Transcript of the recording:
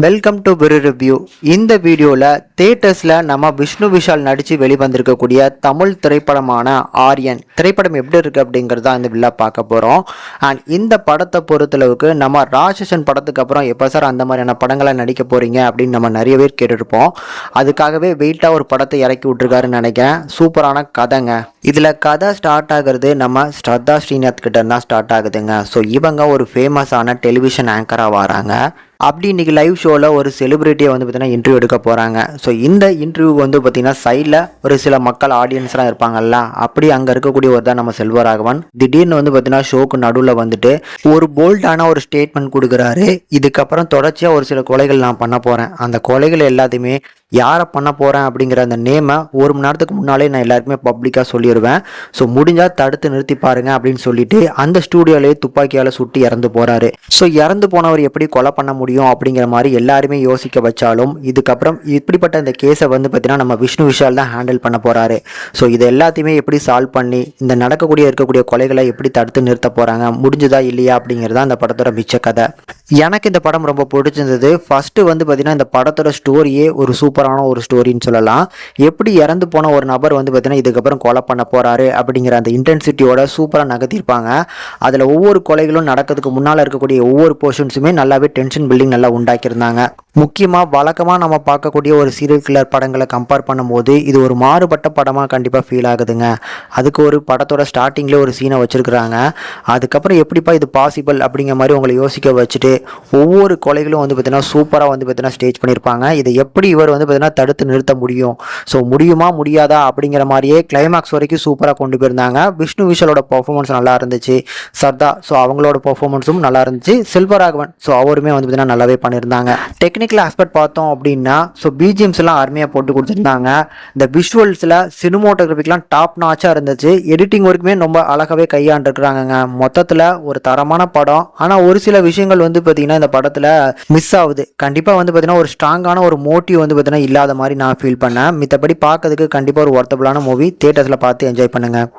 Welcome to விரு review. இந்த வீடியோவில் தியேட்டர்ஸில் நம்ம விஷ்ணு விஷால் நடித்து வெளிவந்திருக்கக்கூடிய தமிழ் திரைப்படமான ஆரியன் திரைப்படம் எப்படி இருக்குது அப்படிங்கிறத இந்த வீடியோவில் பார்க்க போகிறோம். அண்ட் இந்த படத்தை பொறுத்தளவுக்கு நம்ம ராட்சசன் படத்துக்கு அப்புறம் எப்போ சார் அந்த மாதிரியான படங்களை நடிக்க போகிறீங்க அப்படின்னு நம்ம நிறைய பேர் கேட்டுருப்போம். அதுக்காகவே வெயிட்டாக ஒரு படத்தை இறக்கி விட்ருக்காருன்னு நினைக்கிறேன். சூப்பரான கதைங்க. இதில் கதை ஸ்டார்ட் ஆகிறது நம்ம ஸ்ரத்தா ஸ்ரீநாத் கிட்ட தான் ஸ்டார்ட் ஆகுதுங்க. ஸோ இவங்க ஒரு ஃபேமஸான டெலிவிஷன் ஆங்கராக வராங்க. அப்படி இன்றைக்கி லைவ் ஷோவில் ஒரு செலிப்ரிட்டியை வந்து பார்த்திங்கன்னா இன்டர்வியூ எடுக்க போகிறாங்க. ஸோ இந்த இன்டர்வியூ வந்து பார்த்திங்கன்னா சைடில் ஒரு சில மக்கள் ஆடியன்ஸ்லாம் இருப்பாங்கல்ல, அப்படி அங்கே இருக்கக்கூடிய ஒரு தான் நம்ம செல்வராகவன். திடீர்னு வந்து பார்த்திங்கன்னா ஷோக்கு நடுவில் வந்துட்டு ஒரு போல்டான ஒரு ஸ்டேட்மெண்ட் கொடுக்குறாரு. இதுக்கப்புறம் தொடர்ச்சியாக ஒரு சில கொலைகள் நான் பண்ண போகிறேன், அந்த கொலைகள் எல்லாத்தையுமே யாரை பண்ண போகிறேன் அப்படிங்கிற அந்த நேமை ஒரு மணி நேரத்துக்கு முன்னாலே நான் எல்லாருக்குமே பப்ளிக்காக சொல்லிடுவேன். ஸோ முடிஞ்சால் தடுத்து நிறுத்தி பாருங்க அப்படின்னு சொல்லிட்டு அந்த ஸ்டூடியோலேயே துப்பாக்கியால் சுட்டு இறந்து போகிறாரு. ஸோ இறந்து போனவர் எப்படி கொலை பண்ண முடியும் அப்படிங்கிற மாதிரி எல்லாருமே யோசிக்க வச்சாலும் இதுக்கப்புறம் இப்படிப்பட்ட இந்த கேஸை வந்து பார்த்தீங்கன்னா நம்ம விஷ்ணு விஷால் தான் ஹேண்டில் பண்ண போகிறாரு. ஸோ இது எல்லாத்தையுமே எப்படி சால்வ் பண்ணி இந்த இருக்கக்கூடிய கொலைகளை எப்படி தடுத்து நிறுத்த போகிறாங்க, முடிஞ்சதா இல்லையா அப்படிங்கிறது தான் அந்த படத்தோட மிச்ச கதை. எனக்கு இந்த படம் ரொம்ப பிடிச்சிருந்தது. ஃபர்ஸ்ட் வந்து பார்த்தீங்கன்னா இந்த படத்தோட ஸ்டோரியே ஒரு சூப்பரான ஒரு ஸ்டோரின்னு சொல்லலாம். எப்படி இறந்து போன ஒரு நபர் வந்து பார்த்தீங்கன்னா இதுக்கப்புறம் கொலை பண்ண போகிறாரு அப்படிங்கிற அந்த இன்டென்சிட்டியோட சூப்பராக நகர்த்திருப்பாங்க. அதில் ஒவ்வொரு கொலைகளும் நடக்கிறதுக்கு முன்னால் இருக்கக்கூடிய ஒவ்வொரு போர்ஷன்ஸுமே நல்லாவே டென்ஷன் பில்டிங் நல்லா உண்டாக்கியிருந்தாங்க. முக்கியமாக வழக்கமாக நம்ம பார்க்கக்கூடிய ஒரு சீரியல் கில்லர் படங்களை கம்பேர் பண்ணும்போது இது ஒரு மாறுபட்ட படமாக கண்டிப்பாக ஃபீல் ஆகுதுங்க. அதுக்கு ஒரு படத்தோட ஸ்டார்டிங்லேயே ஒரு சீனை வச்சுருக்குறாங்க. அதுக்கப்புறம் எப்படிப்பா இது பாசிபிள் அப்படிங்கிற மாதிரி உங்களை யோசிக்க வச்சுட்டு ஒவ்வொரு கொலைகளும் வந்து பார்த்தீங்கன்னா சூப்பராக வந்து பார்த்தீங்கன்னா ஸ்டேஜ் பண்ணியிருப்பாங்க. இதை எப்படி இவர் வந்து பார்த்தீங்கன்னா தடுத்து நிறுத்த முடியும், ஸோ முடியுமா முடியாதா அப்படிங்கிற மாதிரியே கிளைமேக்ஸ் வரைக்கும் சூப்பராக கொண்டு போயிருந்தாங்க. விஷ்ணு விஷாலோட பர்ஃபார்மன்ஸ் நல்லா இருந்துச்சு. சர்தா ஸோ அவங்களோட பர்ஃபார்மன்ஸும் நல்லா இருந்துச்சு. செல்வராகவன் ஸோ அவருமே வந்து பார்த்தீங்கன்னா நல்லாவே பண்ணியிருந்தாங்க. டெக்னிக்கல் ஆஸ்பெக்ட் பார்த்தோம் அப்படின்னா ஸோ பிஜிஎம்ஸ் எல்லாம் அருமையாக போட்டு கொடுத்துருந்தாங்க. இந்த விஷுவல்ஸில் சினிமோட்டோகிராஃபிக்லாம் டாப் நாச்சாக இருந்துச்சு. எடிட்டிங் ஒர்க்குமே ரொம்ப அழகாகவே கையாண்டுருக்குறாங்க. மொத்தத்தில் ஒரு தரமான படம். ஆனால் ஒரு சில விஷயங்கள் வந்து பார்த்தீங்கன்னா இந்த படத்தில் மிஸ் ஆகுது. கண்டிப்பாக வந்து பார்த்தீங்கன்னா ஒரு ஸ்ட்ராங்கான ஒரு மோட்டிவ் வந்து பார்த்தீங்கன்னா இல்லாத மாதிரி நான் ஃபீல் பண்ணேன். மித்தபடி பார்க்கறதுக்கு கண்டிப்பாக ஒரு ஒர்த்தபுளான மூவி. தியேட்டர்ஸில் பார்த்து என்ஜாய் பண்ணுங்கள்.